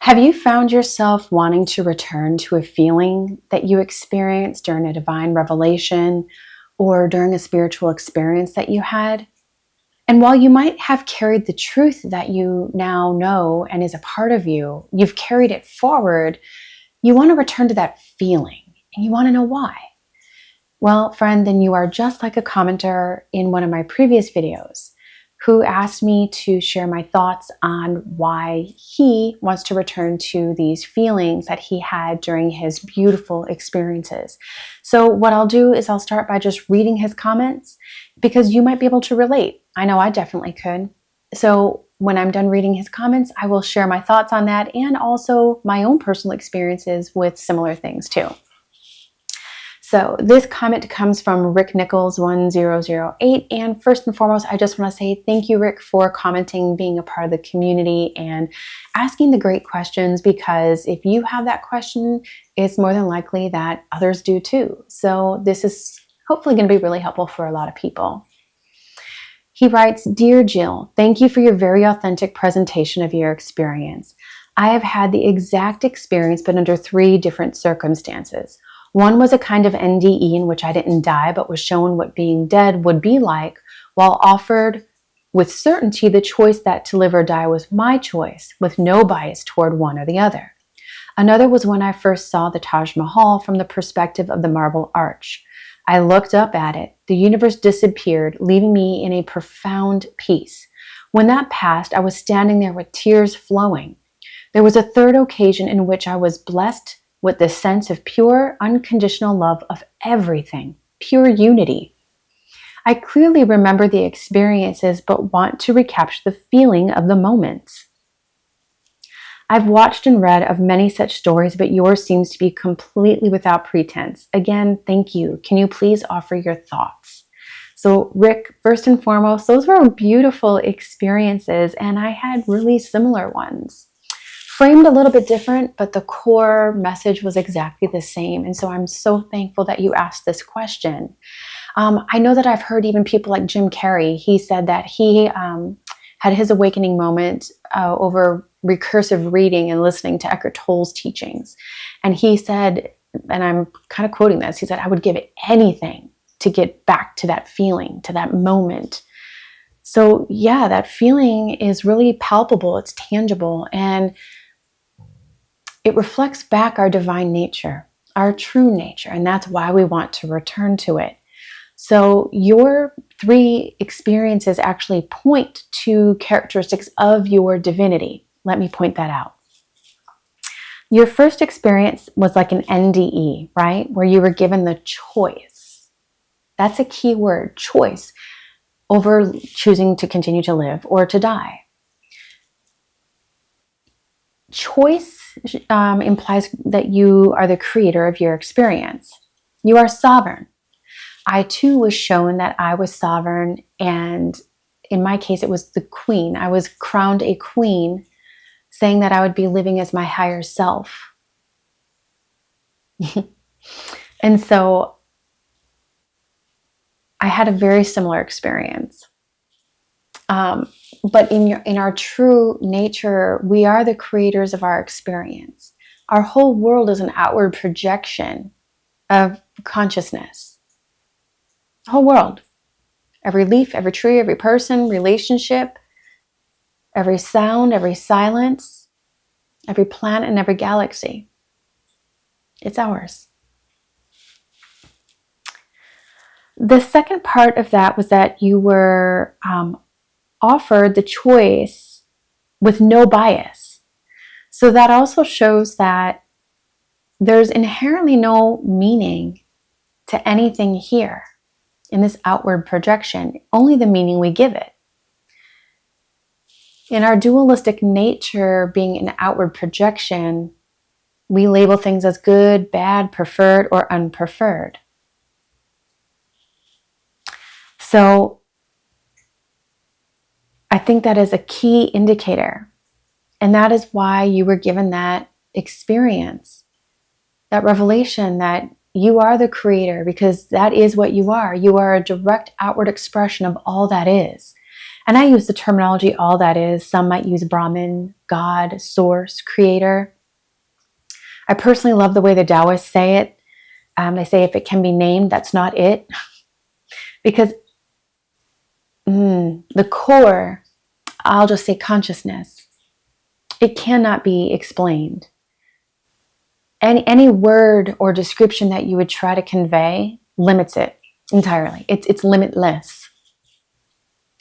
Have you found yourself wanting to return to a feeling that you experienced during a divine revelation or during a spiritual experience that you had? And while you might have carried the truth that you now know and is a part of you, you've carried it forward, you want to return to that feeling and you want to know why. Well, friend, then you are just like a commenter in one of my previous videos who asked me to share my thoughts on why he wants to return to these feelings that he had during his beautiful experiences. So what I'll do is I'll start by just reading his comments because you might be able to relate. I know I definitely could. So when I'm done reading his comments, I will share my thoughts on that and also my own personal experiences with similar things too. So this comment comes from Rick Nichols 1008. And first and foremost, I just want to say thank you, Rick, for commenting, being a part of the community and asking the great questions, because if you have that question, it's more than likely that others do too. So this is hopefully going to be really helpful for a lot of people. He writes, "Dear Jill, thank you for your very authentic presentation of your experience. I have had the exact experience, but under 3 different circumstances. One was a kind of NDE in which I didn't die, but was shown what being dead would be like, while offered with certainty the choice that to live or die was my choice, with no bias toward one or the other. Another was when I first saw the Taj Mahal from the perspective of the Marble Arch. I looked up at it. The universe disappeared, leaving me in a profound peace. When that passed, I was standing there with tears flowing. There was a third occasion in which I was blessed with the sense of pure, unconditional love of everything, pure unity. I clearly remember the experiences, but want to recapture the feeling of the moments. I've watched and read of many such stories, but yours seems to be completely without pretense. Again, thank you. Can you please offer your thoughts?" So Rick, first and foremost, those were beautiful experiences, and I had really similar ones. Framed a little bit different, but the core message was exactly the same. And so I'm so thankful that you asked this question. I know that I've heard even people like Jim Carrey, he said that he had his awakening moment over recursive reading and listening to Eckhart Tolle's teachings. And he said, and I'm kind of quoting this, he said, "I would give it anything to get back to that feeling, to that moment." So yeah, that feeling is really palpable, it's tangible, and it reflects back our divine nature, our true nature, and that's why we want to return to it. So your 3 experiences actually point to characteristics of your divinity. Let me point that out. Your first experience was like an NDE, right? Where you were given the choice. That's a key word, choice, over choosing to continue to live or to die. Choice implies that you are the creator of your experience. You are sovereign. I too was shown that I was sovereign, and in my case, it was the queen. I was crowned a queen, saying that I would be living as my higher self. And so I had a very similar experience. But in our true nature, we are the creators of our experience. Our whole world is an outward projection of consciousness. The whole world. Every leaf, every tree, every person, relationship, every sound, every silence, every planet and every galaxy. It's ours. The second part of that was that you were offered the choice with no bias. So that also shows that there's inherently no meaning to anything here in this outward projection, only the meaning we give it. In our dualistic nature, being an outward projection, we label things as good, bad, preferred, or unpreferred. So I think that is a key indicator. And that is why you were given that experience, that revelation that you are the creator, because that is what you are. You are a direct outward expression of all that is. And I use the terminology all that is. Some might use Brahman, God, source, creator. I personally love the way the Taoists say it. They say if it can be named, that's not it. Because the core, I'll just say consciousness, it cannot be explained. Any word or description that you would try to convey limits it entirely. It's limitless.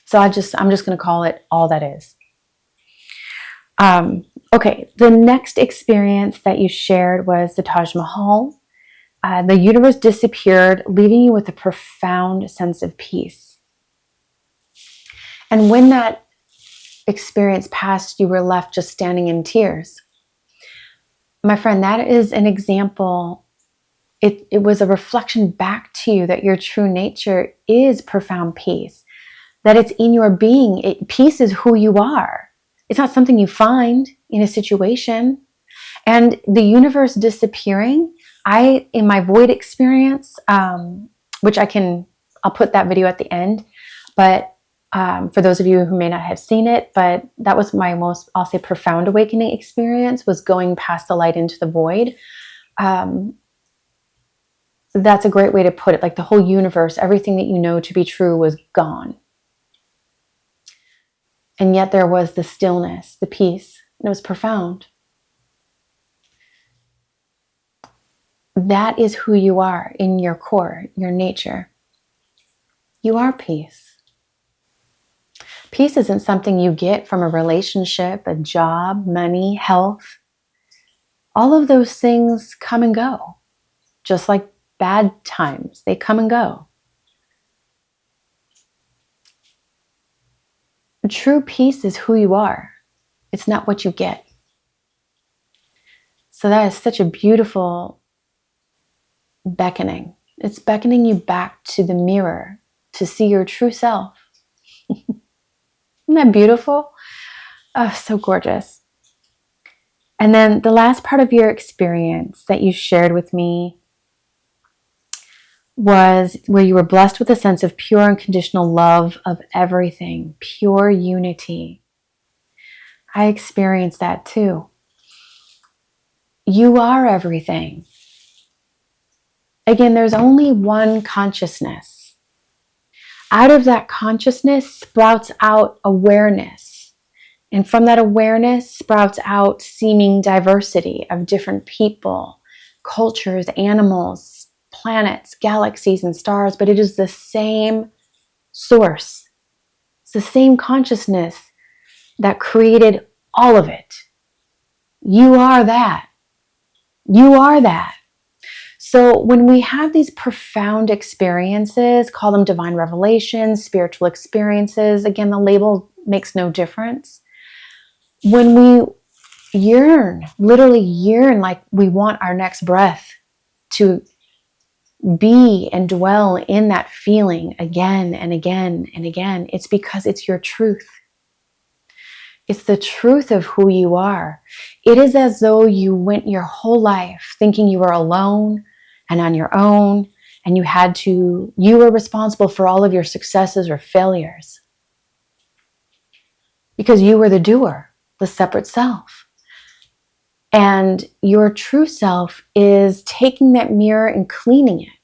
So I'm just going to call it all that is. Okay, the next experience that you shared was the Taj Mahal. The universe disappeared, leaving you with a profound sense of peace. And when that experience passed, you were left just standing in tears. My friend, that is an example. It was a reflection back to you that your true nature is profound peace, that it's in your being. Peace is who you are. It's not something you find in a situation. And the universe disappearing, in my void experience, which I'll put that video at the end, but for those of you who may not have seen it, but that was my most, I'll say, profound awakening experience, was going past the light into the void. That's a great way to put it. Like the whole universe, everything that you know to be true was gone. And yet there was the stillness, the peace, and it was profound. That is who you are in your core, your nature. You are peace. Peace isn't something you get from a relationship, a job, money, health. All of those things come and go. Just like bad times, they come and go. True peace is who you are. It's not what you get. So that is such a beautiful beckoning. It's beckoning you back to the mirror to see your true self. Isn't that beautiful? Oh, so gorgeous. And then the last part of your experience that you shared with me was where you were blessed with a sense of pure unconditional love of everything, pure unity. I experienced that too. You are everything. Again, there's only one consciousness. Out of that consciousness sprouts out awareness. And from that awareness sprouts out seeming diversity of different people, cultures, animals, planets, galaxies, and stars. But it is the same source. It's the same consciousness that created all of it. You are that. You are that. So when we have these profound experiences, call them divine revelations, spiritual experiences, again, the label makes no difference. When we yearn, literally yearn, like we want our next breath to be and dwell in that feeling again and again and again, it's because it's your truth. It's the truth of who you are. It is as though you went your whole life thinking you were alone and on your own, and you were responsible for all of your successes or failures. Because you were the doer, the separate self. And your true self is taking that mirror and cleaning it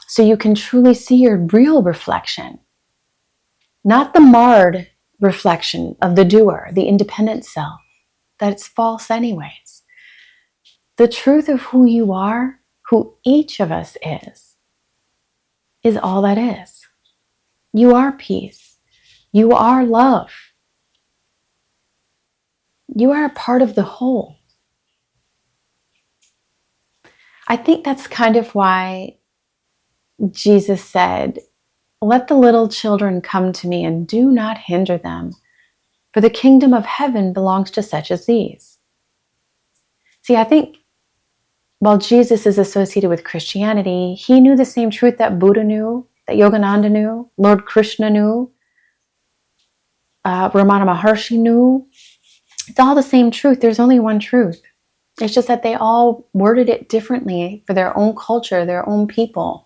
so you can truly see your real reflection. Not the marred reflection of the doer, the independent self. That's false anyways. The truth of who you are, who each of us is all that is. You are peace. You are love. You are a part of the whole. I think that's kind of why Jesus said, "Let the little children come to me and do not hinder them, for the kingdom of heaven belongs to such as these." See, I think while Jesus is associated with Christianity, he knew the same truth that Buddha knew, that Yogananda knew, Lord Krishna knew, Ramana Maharshi knew. It's all the same truth. There's only one truth. It's just that they all worded it differently for their own culture, their own people,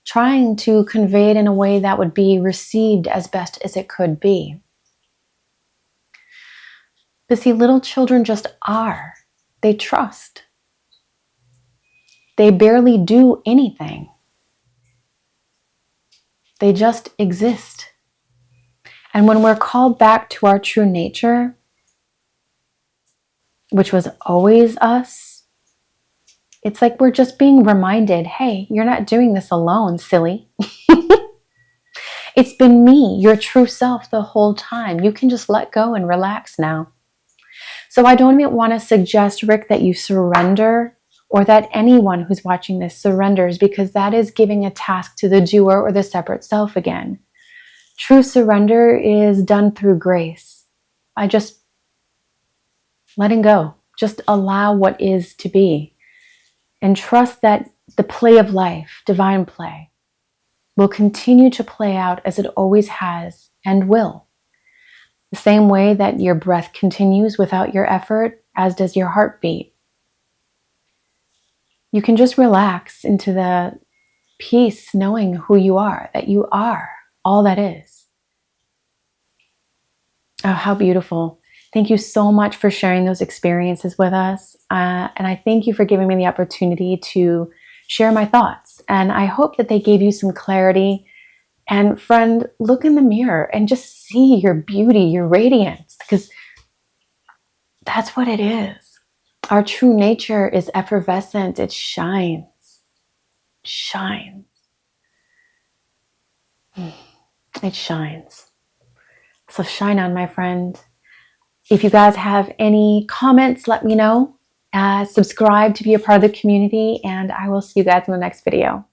trying to convey it in a way that would be received as best as it could be. But see, little children just are. They trust. They barely do anything. They just exist. And when we're called back to our true nature, which was always us, it's like we're just being reminded, hey, you're not doing this alone, silly. It's been me, your true self, the whole time. You can just let go and relax now. So I don't even want to suggest, Rick, that you surrender, or that anyone who's watching this surrenders, because that is giving a task to the doer or the separate self again. True surrender is done through grace. By just letting go. Just allow what is to be. And trust that the play of life, divine play, will continue to play out as it always has and will. The same way that your breath continues without your effort, as does your heartbeat. You can just relax into the peace, knowing who you are, that you are all that is. Oh, how beautiful. Thank you so much for sharing those experiences with us. And I thank you for giving me the opportunity to share my thoughts. And I hope that they gave you some clarity. And friend, look in the mirror and just see your beauty, your radiance, because that's what it is. Our true nature is effervescent. It shines. Shines. It shines. So shine on, my friend. If you guys have any comments, let me know. Subscribe to be a part of the community, and I will see you guys in the next video.